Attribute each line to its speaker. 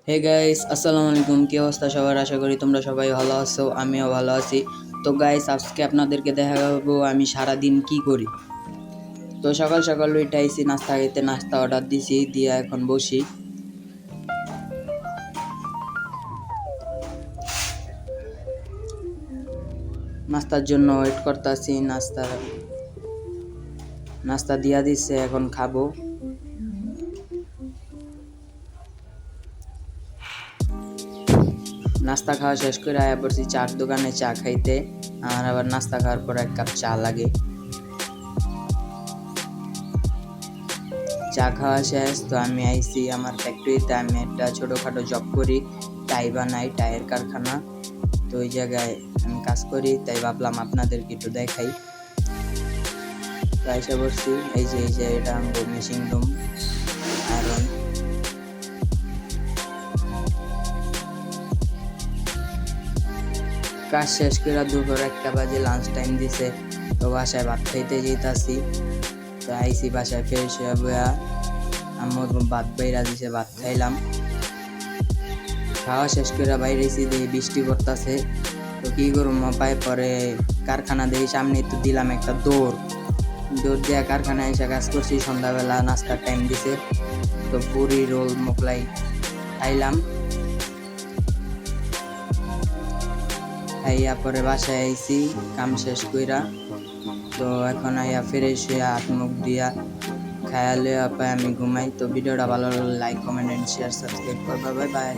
Speaker 1: Hey guys, আসসালামু আলাইকুম। কি অবস্থা সবার? আশা করি তোমরা সবাই ভালো আছো, আমিও ভালো আছি। তো গাইস, আজকে আপনাদেরকে দেখাবো আমি সারাদিন কি করি। তো সকাল সকাল উঠাইছি, নাস্তা খেতে, নাস্তা অর্ডার দিছি, দিয়ে এখন বসি। নাস্তার জন্য ওয়েট করতেছি। নাস্তা দিয়া দিচ্ছে, এখন খাবো। নাস্তা খাওয়া শেষ করে আয়া পড়ছি চার দোকানে চা খাইতে। আর আবার নাস্তা খাওয়ার পর এক কাপ চা লাগে। চা খাওয়া শেষ, তো আমি আইছি আমার ফ্যাক্টরিতে। আমি একটা ছোটোখাটো জব করি, টাই বানাই, টায়ের কারখানা। তো ওই জায়গায় আমি কাজ করি, তাই ভাবলাম আপনাদেরকে একটু দেখাই। তো এসে বসছি, এই যে এটা আমাদের মেশিন রুম, আয়রন। কাজ শেষ করে দুপুর 1টা বাজে লাঞ্চ টাইম দিছে। তো বাসায় ভাত খাইতে যেতেছি। তো আইসি বাসায়, ফ্রেশ হয়ে বয়া আমার ভাত বাইরা দিছে, ভাত খাইলাম। খাওয়া শেষ করে বাইরেছি, দিয়ে বৃষ্টি পড়তাছে। তো কি করবো, পায়ে পরে কারখানা দেখি সামনে, তো দিলাম একটা দৌড় দিয়া কারখানায় এসে কাজ করছি। সন্ধ্যাবেলা নাস্তার টাইম দিছে, তো পুরি রোল মোগলাই খাইলাম। খাইয়া পরে বাসায় আইছি কাম শেষ কইরা। তো এখন আইয়া ফ্রেশ হইয়া হাত মুখ দিয়া খায়া লইয়া পাই আমি ঘুমাই। তো ভিডিওটা ভালো লাগলে like, comment and share, subscribe করবা। Bye by.